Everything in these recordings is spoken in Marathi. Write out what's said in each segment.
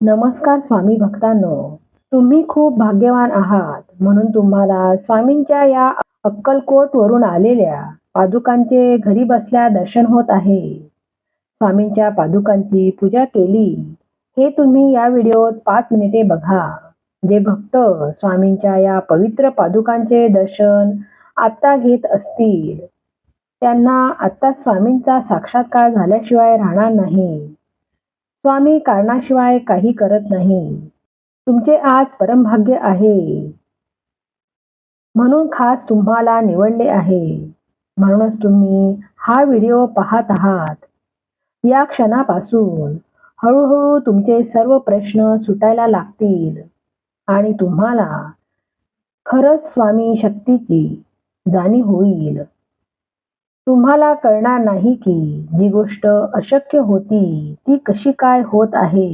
नमस्कार स्वामी भक्तांनो, तुम्ही खूप भाग्यवान आहात म्हणून तुम्हाला स्वामींच्या या अक्कलकोट वरून आलेल्या पादुकांचे घरी बसल्या दर्शन होत आहे. स्वामींच्या पादुकांची पूजा केली हे तुम्ही या व्हिडिओत 5 मिनिटे बघा. जे भक्त स्वामींच्या या पवित्र पादुकांचे दर्शन आत्ता घेत असतील त्यांना आत्ता स्वामींचा साक्षात्कार झाल्याशिवाय राहणार नाही. स्वामी कारणाशिवाय काही करत नाही. तुमचे आज परमभाग्य आहे म्हणून खास तुम्हाला निवडले आहे. म्हणूनच तुम्ही हा व्हिडिओ पाहत आहात. या क्षणापासून हळूहळू तुमचे सर्व प्रश्न सुटायला लागतील आणि तुम्हाला खरंच स्वामी शक्तीची जाणीव होईल. तुम्हाला कळणार नाही की जी गोष्ट अशक्य होती ती कशी काय होत आहे.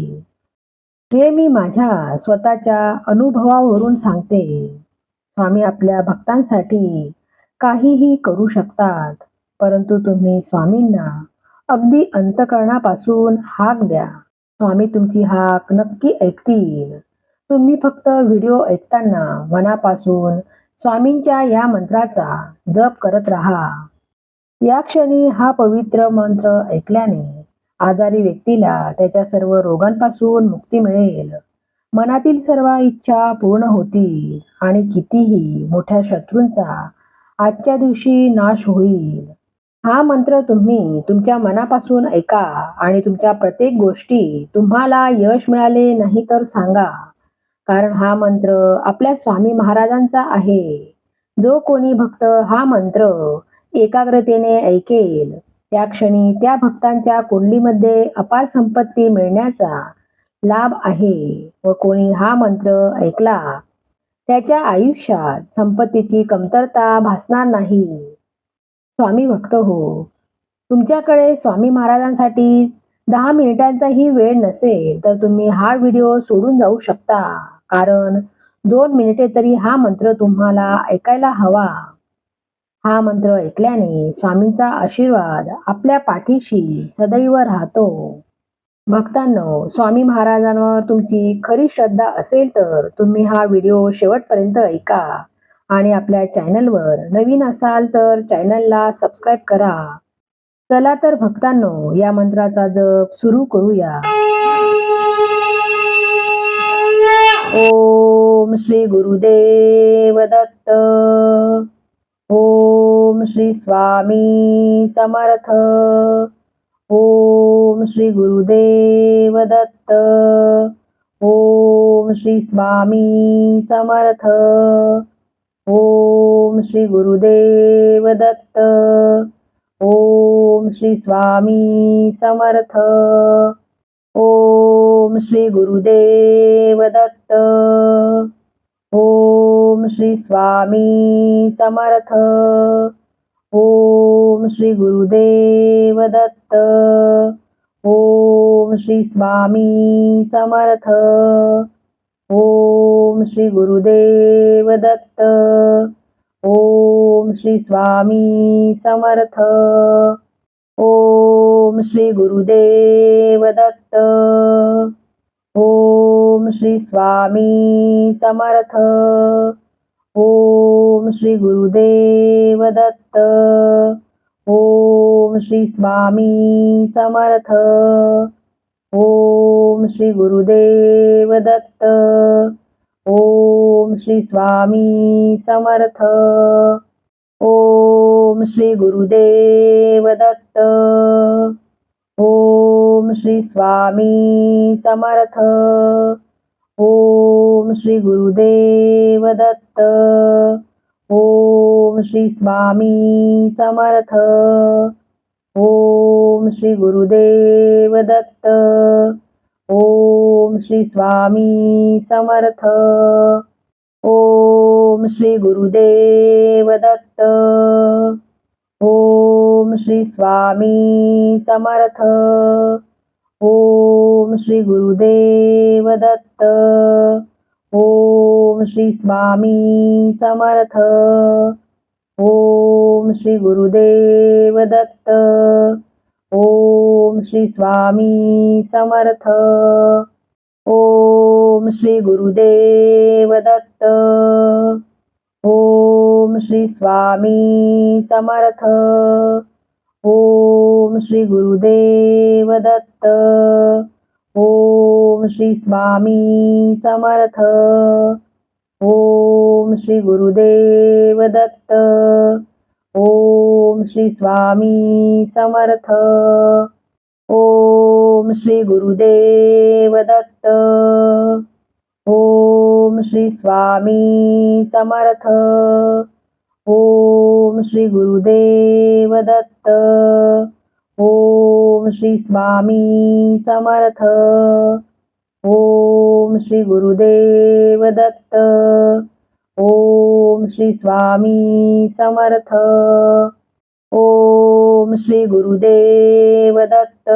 हे मी माझ्या स्वतःच्या अनुभवावरून सांगते. स्वामी आपल्या भक्तांसाठी काहीही करू शकतात, परंतु तुम्ही स्वामींना अगदी अंतःकरणापासून हाक द्या. स्वामी तुमची हाक नक्की ऐकतील. तुम्ही फक्त व्हिडिओ ऐकताना मनापासून स्वामींच्या या मंत्राचा जप करत राहा. या क्षणी हा पवित्र मंत्र ऐकल्याने आजारी व्यक्तीला त्याच्या सर्व रोगांपासून मुक्ती मिळेल. मनातील सर्व इच्छा पूर्ण होतील आणि कितीही मोठ्या शत्रूंचा आजच्या दिवशी नाश होईल. हा मंत्र तुम्ही तुमच्या मनापासून ऐका आणि तुमच्या प्रत्येक गोष्टी तुम्हाला यश मिळाले नाही तर सांगा. कारण हा मंत्र आपल्या स्वामी महाराजांचा आहे. जो कोणी भक्त हा मंत्र एकाग्रतेने ऐकेल त्या क्षणी त्या भक्तांच्या कुंडलीमध्ये अपार संपत्ती मिळण्याचा लाभ आहे व कोणी हा मंत्र ऐकला त्याच्या आयुष्यात संपत्तीची कमतरता भासणार नाही. स्वामी भक्त हो, तुमच्याकडे स्वामी महाराजांसाठी 10 मिनिटांचाही वेळ नसेल तर तुम्ही हा व्हिडिओ सोडून जाऊ शकता. कारण 2 मिनिटे तरी हा मंत्र तुम्हाला ऐकायला हवा. हा मंत्र ऐकल्याने स्वामींचा आशीर्वाद आपल्या पाठीशी सदैव राहतो. भक्तांनो, स्वामी महाराजांवर तुमची खरी श्रद्धा असेल तर तुम्ही हा व्हिडिओ शेवटपर्यंत ऐका आणि आपल्या चॅनलवर नवीन असाल तर चॅनलला सबस्क्राईब करा. चला तर भक्तांनो, या मंत्राचा जप सुरू करूया. ओम श्री गुरुदेव दत्त. ओम श्री स्वामी समर्थ. ओम श्री गुरुदेव दत्त. ओम श्री स्वामी समर्थ. ओम श्री गुरुदेव दत्त. ओम श्री स्वामी समर्थ. ओम श्री गुरुदेव दत्त. ओम श्री स्वामी समर्थ. ओम श्री गुरुदेव दत्त. ओम श्री स्वामी समर्थ. ओम श्री गुरुदेव दत्त. ओम श्री स्वामी समर्थ. ओम श्री गुरुदेव दत्त. ओम श्री स्वामी समर्थ. ओम श्री गुरुदेव दत्त. ओम श्री स्वामी समर्थ. ओम श्री गुरुदेव दत्त. ओम श्री स्वामी समर्थ. ओम श्री गुरुदेव दत्त. ओम श्री स्वामी समर्थ. ओम श्री गुरुदेव दत्त. ओम श्री स्वामी समर्थ. ओम श्री गुरुदेव दत्त. ओम श्री स्वामी समर्थ. ओम श्री गुरुदेव दत्त. ओम श्री स्वामी समर्थ. ओम श्री गुरुदेव दत्त. ओम श्री स्वामी समर्थ. ओम श्री गुरुदेव दत्त. ओम श्री स्वामी समर्थ. ओम श्री गुरुदेव दत्त. ओम श्री स्वामी समर्थ. ओम श्री गुरुदेव दत्त. ओम श्री स्वामी समर्थ. ओम श्री गुरुदेव दत्त. ओम श्री स्वामी समर्थ. ओम श्री गुरुदेव दत्त. ओम श्री स्वामी समर्थ. ओम श्री गुरुदेव दत्त. ओम श्री स्वामी समर्थ. ओम श्री गुरुदेव दत्त. ओम श्री स्वामी समर्थ. ओम श्री गुरुदेव दत्त.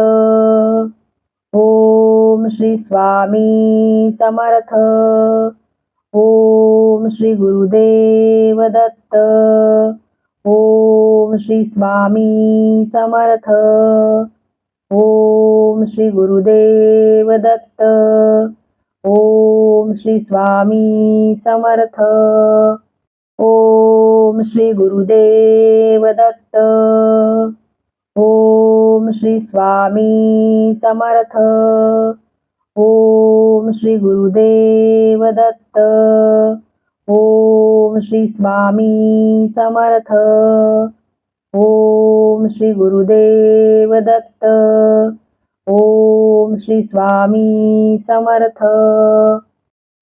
ओम श्री स्वामी समर्थ. ओम श्री गुरुदेव दत्त. ओम श्री स्वामी समर्थ. ओम श्री गुरुदेव दत्त. ओम श्री स्वामी समर्थ. ओम श्री गुरुदेव दत्त. ओम श्री स्वामी समर्थ. ओम श्री गुरुदेव दत्त. ओम श्री स्वामी समर्थ. ओम श्री गुरुदेव दत्त. ओम श्री स्वामी समर्थ.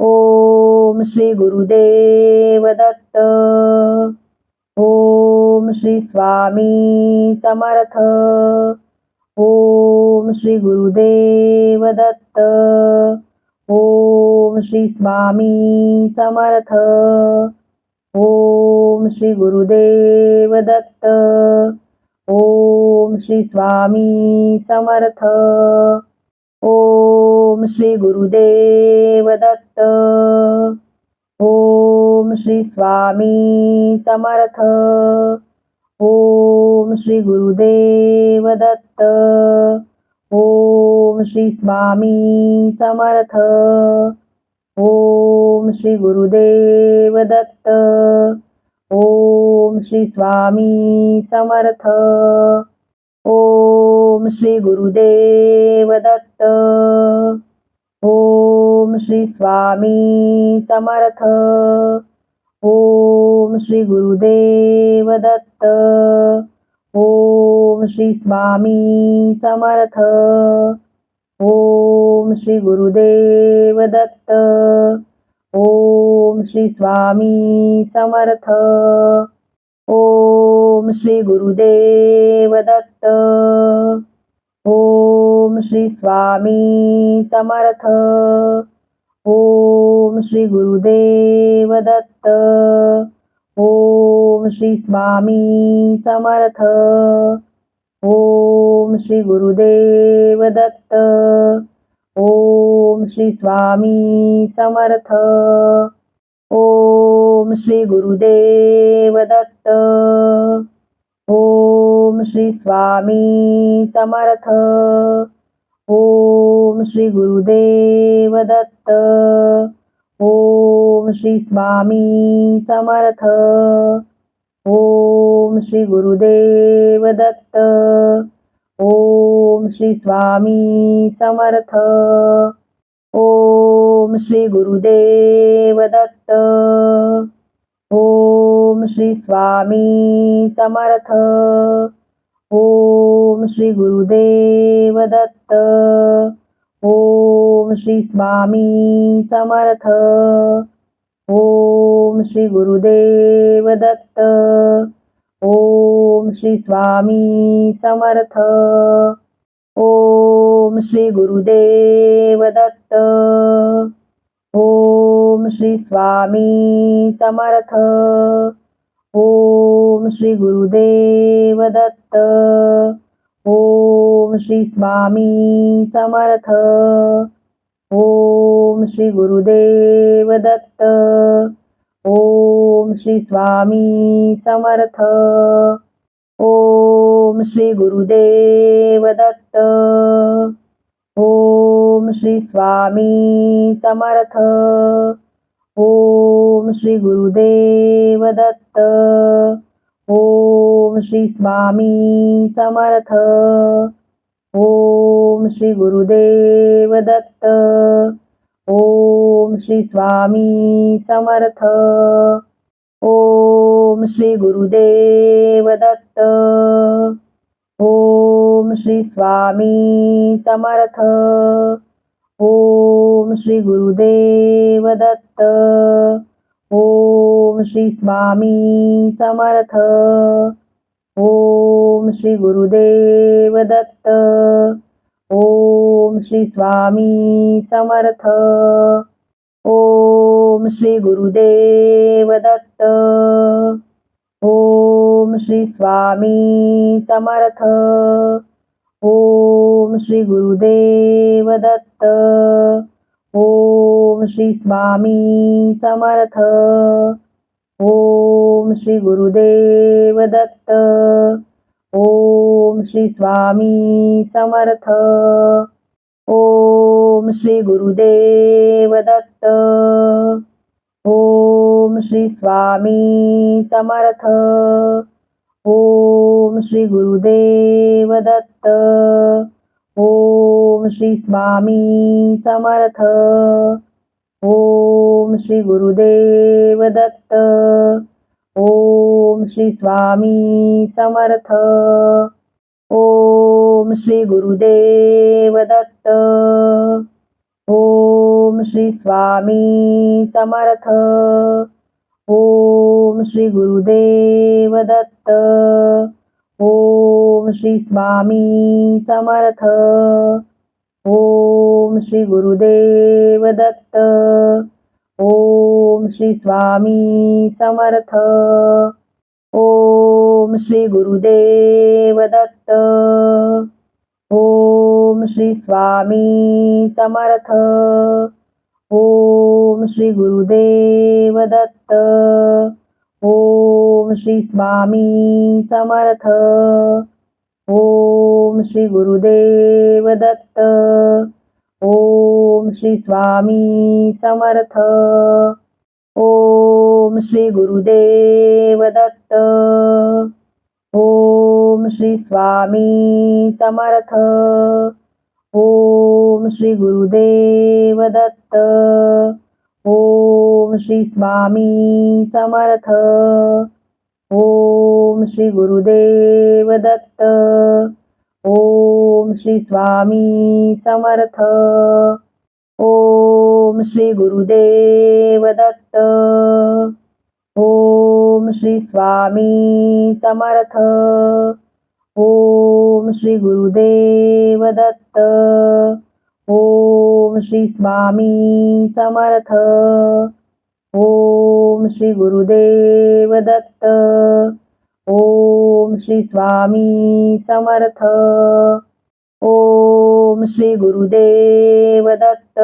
ओम श्री गुरुदेव दत्त. ओम श्री स्वामी समर्थ. ओम श्री गुरुदेव दत्त. ओम श्री स्वामी समर्थ. ओम श्री गुरुदेव दत्त. ओम श्री स्वामी समर्थ. ओम श्री गुरुदेव दत्त. ओम श्री स्वामी समर्थ. ओम श्री गुरुदेव दत्त. ओम श्री स्वामी समर्थ. ओम श्री गुरुदेव दत्त. ओम श्री स्वामी समर्थ. ओम श्री गुरुदेव दत्त. ओम श्री स्वामी समर्थ. ओम श्री गुरुदेव दत्त. ओम श्री स्वामी समर्थ. ओम श्री गुरुदेव दत्त. ओम श्री स्वामी समर्थ. ओम श्री गुरुदेव दत्त. ओम श्री स्वामी समर्थ. ओम श्री गुरुदेव दत्त. ओम श्री स्वामी समर्थ. ओम श्री गुरुदेव दत्त. ओम श्री स्वामी समर्थ. ओम श्री गुरुदेव दत्त. ओम श्री स्वामी समर्थ. ओम श्री गुरुदेव दत्त. ओम श्री स्वामी समर्थ. ओम श्री गुरुदेव दत्त. ओम श्री स्वामी समर्थ. ओम श्री गुरुदेव दत्त. ओम श्री स्वामी समर्थ. ओम श्री गुरुदेव दत्त. ओम श्री स्वामी समर्थ. ओम श्री गुरुदेव दत्त. ओम श्री स्वामी समर्थ. ओम श्री गुरुदेव दत्त. ओम श्री स्वामी समर्थ. ओम श्री गुरुदेव दत्त. ओम श्री स्वामी समर्थ. ओम श्री गुरुदेव दत्त. ओम श्री स्वामी समर्थ. ओम श्री गुरुदेव दत्त. ओम ओम श्री स्वामी समर्थ. ओम श्री गुरुदेव दत्त. ओम श्री स्वामी समर्थ. ओम श्री गुरुदेव दत्त. ओम श्री स्वामी समर्थ. ओम श्री गुरुदेव दत्त. ओम श्री स्वामी समर्थ. ओम श्री गुरुदेव दत्त. ओम श्री स्वामी समर्थ. ओम श्री गुरुदेव दत्त. ओम श्री स्वामी समर्थ. ओम श्री गुरुदेव दत्त. ओम श्री स्वामी समर्थ. ओम श्री गुरुदेव दत्त. ओम श्री स्वामी समर्थ. ओम श्री गुरुदेव दत्त. ओम श्री स्वामी समर्थ. ओम श्री गुरुदेव दत्त. ओम श्री स्वामी समर्थ. ओम श्री गुरुदेव दत्त. ओम श्री स्वामी समर्थ. ओम श्री गुरुदेव दत्त. ओम श्री स्वामी समर्थ. ओम श्री गुरुदेव दत्त. ओम श्री स्वामी समर्थ. ओम श्री गुरुदेव दत्त. ओम श्री स्वामी समर्थ. ओम श्री गुरुदेव दत्त. ओम श्री स्वामी समर्थ. ओम श्री गुरुदेव दत्त. ओम श्री स्वामी समर्थ. ओम श्री गुरुदेव दत्त. ओम श्री स्वामी समर्थ. ओम श्री गुरुदेव दत्त. ओम श्री स्वामी समर्थ. ओम श्री गुरुदेव दत्त. ओम श्री स्वामी समर्थ. ओम श्री गुरुदेव दत्त. ओम श्री स्वामी समर्थ. ओम श्री गुरुदेव दत्त. ओम श्री स्वामी समर्थ. ओम श्री गुरुदेव दत्त. ओम श्री स्वामी समर्थ. ओम श्री गुरुदेव दत्त. ओम श्री स्वामी समर्थ. ओम श्री गुरुदेव दत्त. ओम श्री स्वामी समर्थ. ओम श्री गुरुदेव दत्त.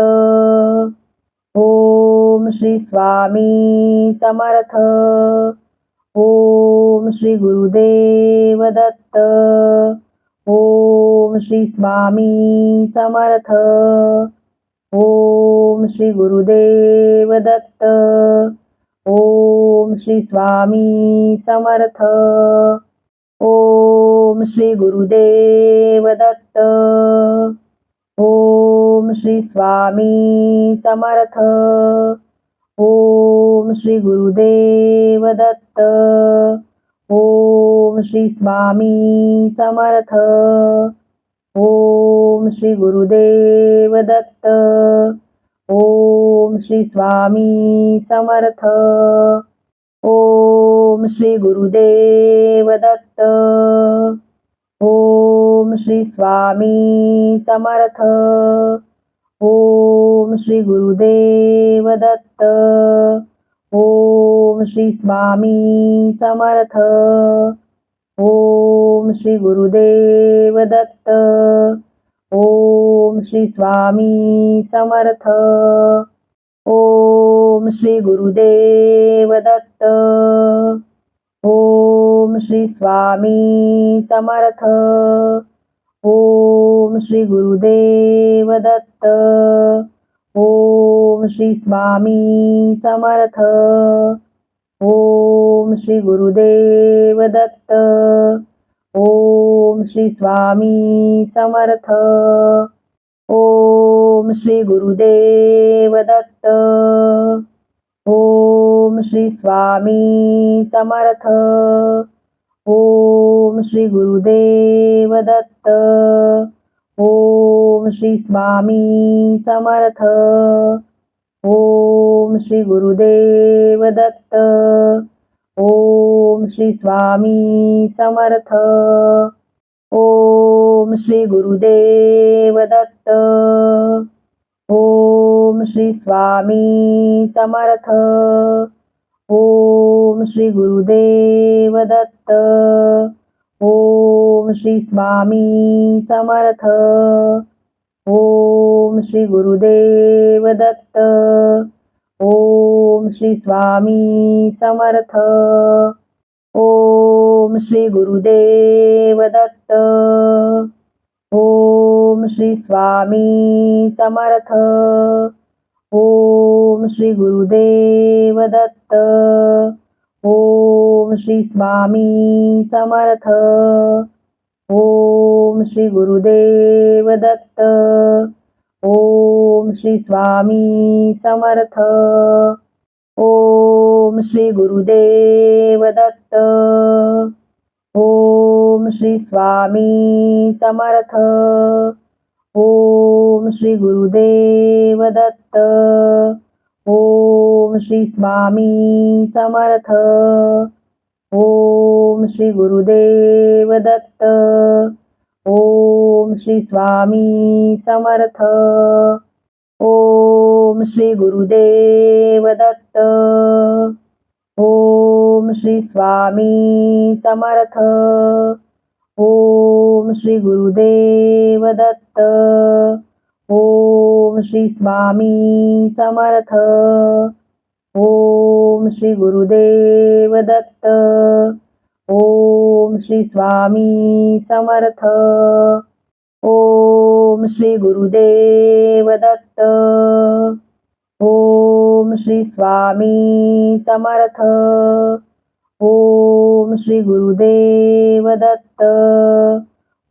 ओम श्री स्वामी समर्थ. ओम श्री गुरुदेव दत्त. ओम श्री स्वामी समर्थ. ओम श्री गुरुदेव दत्त. ओम श्री स्वामी समर्थ. ओम श्री गुरुदेव दत्त. ओम श्री स्वामी समर्थ. ओम श्री गुरुदेव दत्त. ओम श्री स्वामी समर्थ. ओम श्री गुरुदेव दत्त. ओम श्री स्वामी समर्थ. ओम श्री गुरुदेव दत्त. ओम श्री स्वामी समर्थ. ओम श्री गुरुदेव दत्त. ओम श्री स्वामी समर्थ. ओम श्री गुरुदेव दत्त. ओम श्री स्वामी समर्थ. ओम श्री गुरुदेव दत्त. ओम श्री स्वामी समर्थ. ओम ओम श्री गुरुदेव दत्त. ओम श्री स्वामी समर्थ. ओम श्री गुरुदेव दत्त. ओम श्री स्वामी समर्थ. ओम श्री गुरुदेव दत्त. ओम श्री स्वामी समर्थ. ओम श्री गुरुदेव दत्त. ओम श्री स्वामी समर्थ. ओम श्री गुरुदेव दत्त. ओम श्री स्वामी समर्थ. ओम श्री गुरुदेव दत्त. ओम श्री स्वामी समर्थ. ओम श्री गुरुदेव दत्त. ओम श्री स्वामी समर्थ. ओम श्री गुरुदेव दत्त. ओम श्री स्वामी समर्थ. ओम श्री गुरुदेव दत्त. ओम श्री स्वामी समर्थ. ओम श्री गुरुदेव दत्त. ओम श्री स्वामी समर्थ. ओम श्री गुरुदेव दत्त. ओम श्री स्वामी समर्थ. ओम श्री गुरुदेव दत्त. ओम श्री स्वामी समर्थ. ओम श्री गुरुदेव दत्त. ओम श्री स्वामी समर्थ. ओम श्री गुरुदेव दत्त. ओम श्री स्वामी समर्थ. ओम श्री गुरुदेव दत्त. ओम श्री स्वामी समर्थ. ओम श्री गुरुदेव दत्त. ओम श्री स्वामी समर्थ. ओम श्री गुरुदेव दत्त. ओम श्री स्वामी समर्थ. ओम श्री गुरुदेव दत्त. ओम श्री स्वामी समर्थ. ओम श्री गुरुदेव दत्त.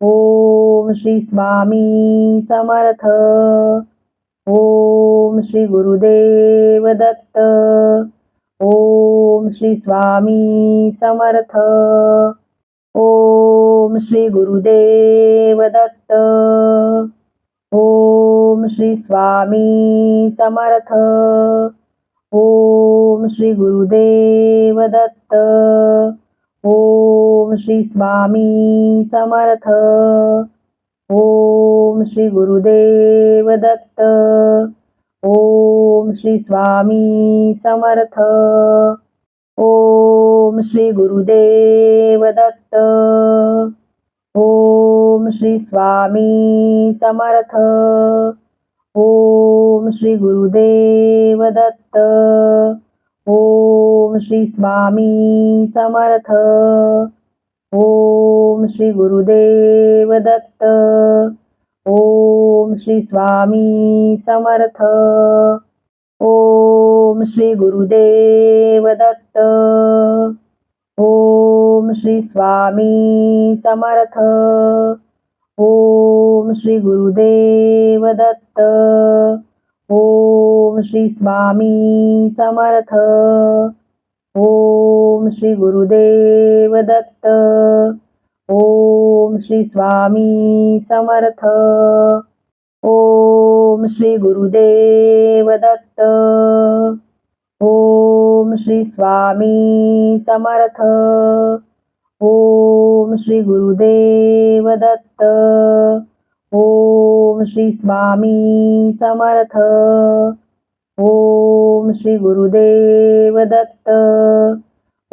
ओम श्री स्वामी समर्थ. ओम श्री गुरुदेव दत्त. ओम श्री स्वामी समर्थ. ओम श्री गुरुदेव दत्त. ओम श्री स्वामी समर्थ. ओम श्री गुरुदेव दत्त. ओम श्री स्वामी समर्थ. ओम श्री गुरुदेव दत्त. ओम श्री स्वामी समर्थ. ओम श्री गुरुदेव दत्त. ओम श्री स्वामी समर्थ. ओम श्री गुरुदेव दत्त. ओम श्री स्वामी समर्थ. ओम श्री गुरुदेव दत्त. ओम श्री स्वामी समर्थ. ओम श्री गुरुदेव दत्त. ओम श्री स्वामी समर्थ. ओम श्री गुरुदेव दत्त. ओम श्री स्वामी समर्थ. ओम श्री गुरुदेव दत्त. ओम श्री स्वामी समर्थ. ओम श्री गुरुदेव दत्त. ओम श्री स्वामी समर्थ. ओम श्री गुरुदेव दत्त. ओम श्री स्वामी समर्थ. ओम श्री गुरुदेव दत्त.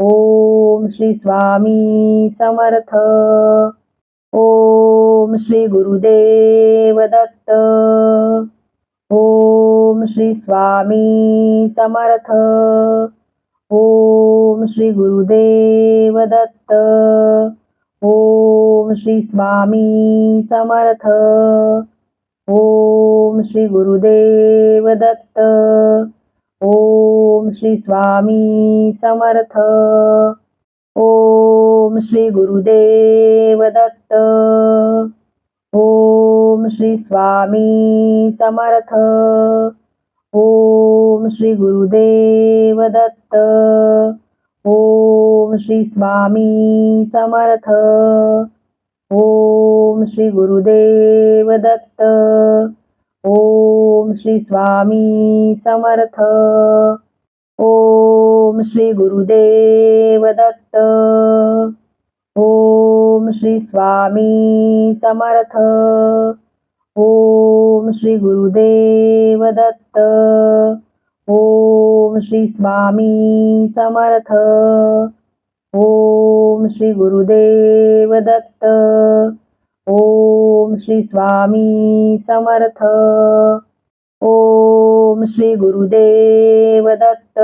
ओम श्री स्वामी समर्थ. ओम श्री गुरुदेव दत्त. ओम श्री स्वामी समर्थ. ओम श्री गुरुदेव दत्त. ओम श्री स्वामी समर्थ. ओम श्री गुरुदेव दत्त. ओम श्री स्वामी समर्थ. ओम श्री गुरुदेव दत्त. ओम श्री स्वामी समर्थ. ओम श्री गुरुदेव दत्त. ओम श्री स्वामी समर्थ. ओम श्री गुरुदेव दत्त. ओम श्री स्वामी समर्थ. ओम श्री गुरुदेव दत्त. ओम श्री स्वामी समर्थ. ओम श्री गुरुदेव दत्त. ओम श्री स्वामी समर्थ. ओम श्री गुरुदेव दत्त. ओम श्री स्वामी समर्थ. ओम श्री गुरुदेव दत्त.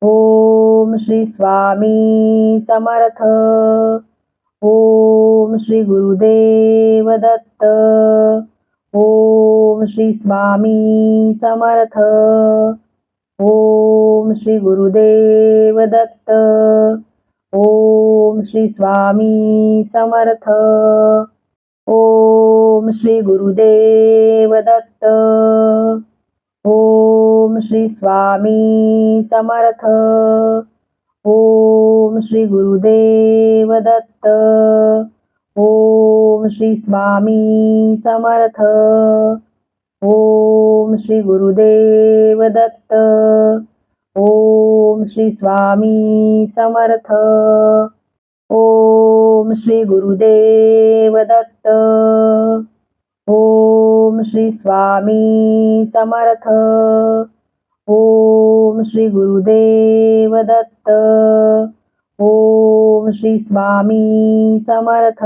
ओम श्री स्वामी समर्थ. ओम श्री गुरुदेव दत्त. ओम श्री स्वामी समर्थ. ओम श्री गुरुदेव दत्त. ओम श्री स्वामी समर्थ. ओम श्री गुरुदेव दत्त. ओम श्री स्वामी समर्थ. ओम श्री गुरुदेव दत्त. ओम श्री स्वामी समर्थ. ओम श्री गुरुदेव दत्त. ओम श्री स्वामी समर्थ. ओम श्री गुरुदेव दत्त. ओम श्री स्वामी समर्थ. ओम श्री गुरुदेव दत्त. ओम श्री स्वामी समर्थ.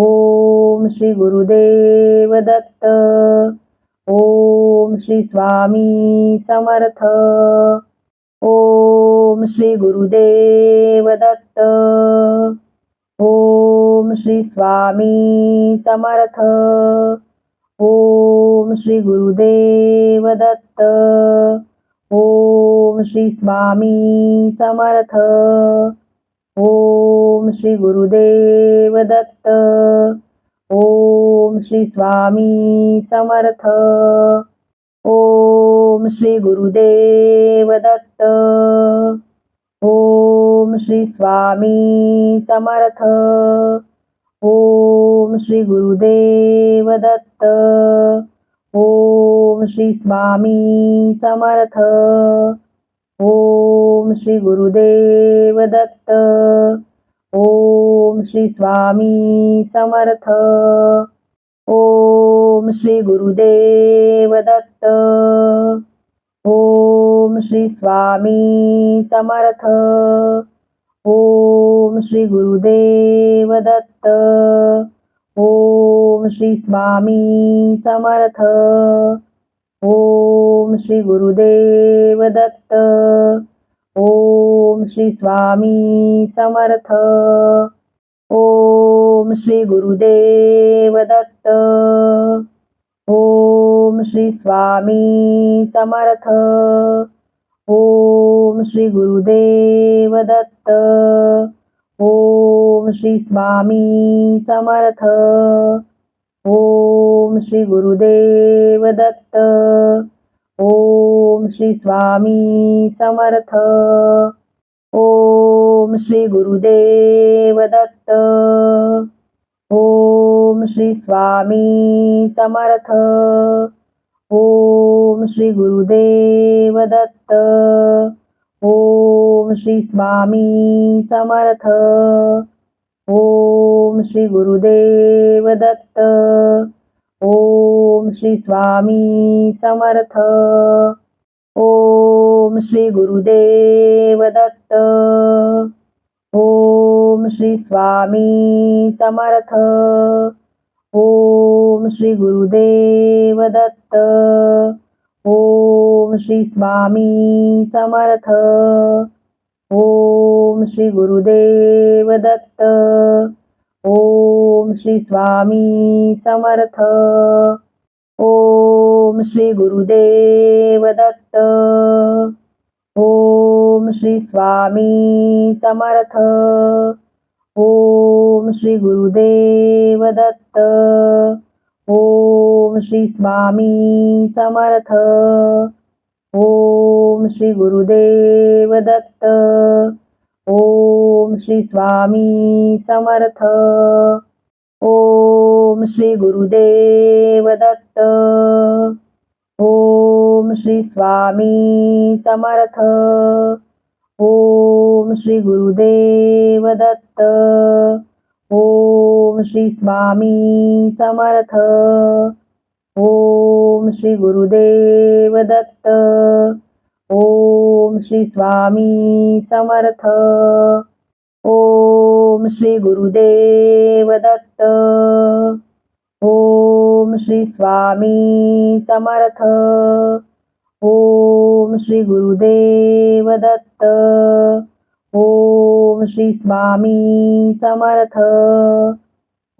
ओम श्री गुरुदेव दत्त. ओम श्री स्वामी समर्थ. ओम श्री गुरुदेव दत्त. ओम श्री स्वामी समर्थ. ओम श्री गुरुदेव दत्त. ओम श्री स्वामी समर्थ. ओम श्री गुरुदेव दत्त. ओम श्री स्वामी समर्थ. ओम श्री गुरुदेव दत्त. ओम श्री स्वामी समर्थ. ओम श्री गुरुदेव दत्त. ओम श्री स्वामी समर्थ. ओम श्री गुरुदेव दत्त. ओम श्री स्वामी समर्थ. ओम श्री गुरुदेव दत्त. ओम श्री स्वामी समर्थ. ओम श्री गुरुदेव दत्त. ओम श्री स्वामी समर्थ. ओम श्री गुरुदेव दत्त. ओम श्री स्वामी समर्थ. ओम श्री गुरुदेव दत्त. ओम श्री स्वामी समर्थ. ओम श्री गुरुदेव दत्त. ओम श्री स्वामी समर्थ. ओम श्री गुरुदेव दत्त. ओम श्री स्वामी समर्थ. ओम श्री गुरुदेव दत्त. ओम श्री स्वामी समर्थ. ओम श्री गुरुदेव दत्त. ओम श्री स्वामी समर्थ. ओम श्री गुरुदेव दत्त. ओम श्री स्वामी समर्थ. ओम श्री गुरुदेव दत्त. ओम श्री स्वामी समर्थ. ओम श्री गुरुदेव दत्त. ओम श्री स्वामी समर्थ. ओम श्री गुरुदेव दत्त. ओम श्री स्वामी समर्थ. ओम श्री गुरुदेव दत्त. ओम श्री स्वामी समर्थ. ओम श्री गुरुदेव दत्त. ओम श्री स्वामी समर्थ. ओम श्री गुरुदेव दत्त. ओम श्री स्वामी समर्थ. ओम श्री गुरुदेव दत्त. ओम श्री स्वामी समर्थ. ओम श्री गुरुदेव दत्त. ओम श्री स्वामी समर्थ. ओम श्री गुरुदेव दत्त. ओम श्री स्वामी समर्थ. ओम श्री गुरुदेव दत्त. ओम श्री स्वामी समर्थ. ओम श्री गुरुदेव दत्त. ओम श्री स्वामी समर्थ.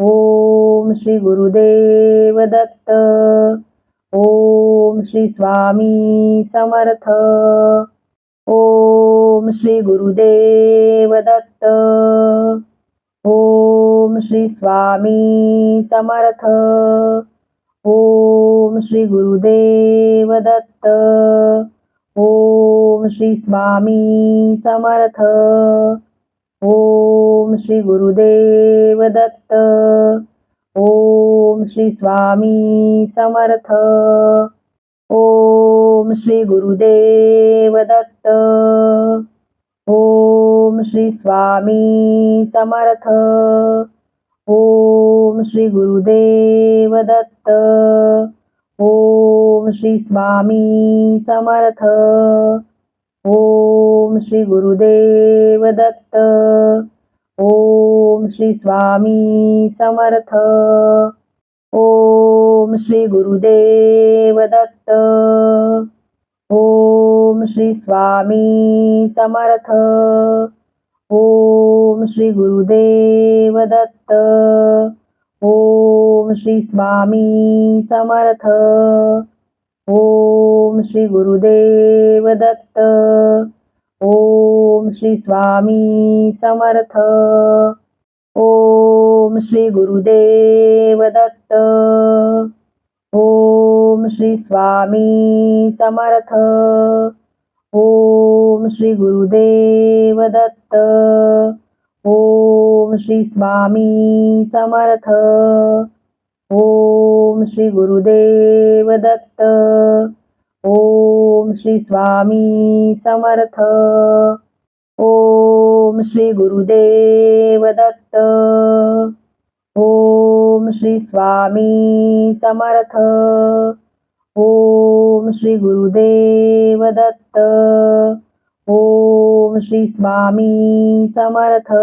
ओम श्री गुरुदेव दत्त. ओम श्री स्वामी समर्थ. ओम श्री गुरुदेव दत्त. ओम श्री स्वामी समर्थ. ओम श्री गुरुदेव दत्त. ओम श्री स्वामी समर्थ. ओम श्री गुरुदेव दत्त. ओम श्री स्वामी समर्थ. ओम श्री गुरुदेव दत्त. ओम श्री स्वामी समर्थ. ओम श्री गुरुदेव दत्त. ओम श्री स्वामी समर्थ. ओम श्री गुरुदेव दत्त. ओम श्री स्वामी समर्थ. ओम श्री गुरुदेव दत्त. ओम श्री स्वामी समर्थ. ओम श्री गुरुदेव दत्त. ओम श्री स्वामी समर्थ. ओम श्री गुरुदेव दत्त. ओम श्री स्वामी समर्थ. ओम श्री गुरुदेव दत्त. ओम श्री स्वामी समर्थ. ओम श्री गुरुदेव दत्त. ओम श्री स्वामी समर्थ. ओम श्री गुरुदेव दत्त. ओम श्री स्वामी समर्थ. ओम श्री गुरुदेव दत्त. ओम श्री स्वामी समर्थ. ओम श्री गुरुदेव दत्त. ओम श्री स्वामी समर्थ.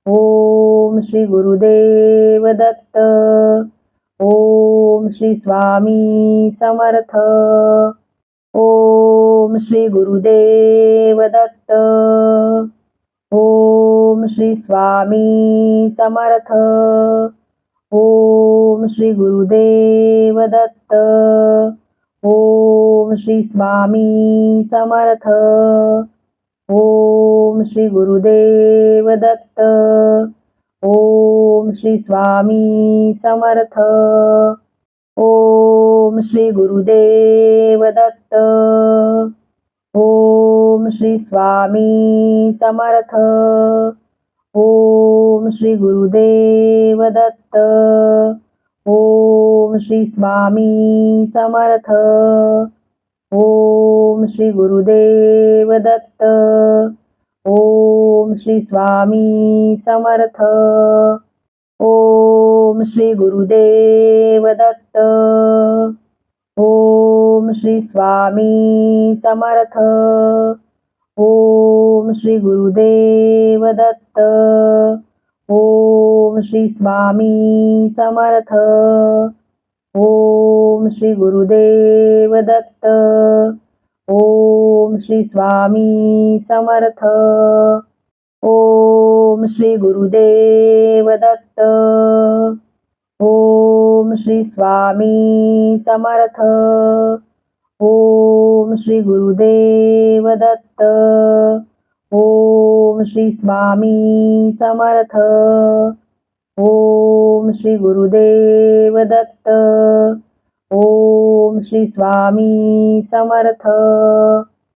ओम श्री गुरुदेव दत्त. ओम श्री स्वामी समर्थ. ओम श्री गुरुदेव दत्त. ओम श्री स्वामी समर्थ. ओम श्री गुरुदेव दत्त. ओम श्री स्वामी समर्थ. ओम श्री गुरुदेव दत्त. ओम श्री स्वामी समर्थ. ओम श्री गुरुदेव दत्त. ओम श्री स्वामी समर्थ. ओम श्री गुरुदेव दत्त. ओम श्री स्वामी समर्थ. ओम श्री गुरुदेव दत्त. ओम श्री स्वामी समर्थ. ओम श्री गुरुदेव दत्त. ओम श्री स्वामी समर्थ. ओम श्री गुरुदेव दत्त. ओम श्री स्वामी समर्थ. ओम श्री गुरुदेव दत्त. ओम ओम श्री स्वामी समर्थ. ओम श्री गुरुदेव दत्त. ओम श्री स्वामी समर्थ. ओम श्री गुरुदेव दत्त. ओम श्री स्वामी समर्थ. ओम श्री गुरुदेव दत्त. ओम श्री स्वामी समर्थ.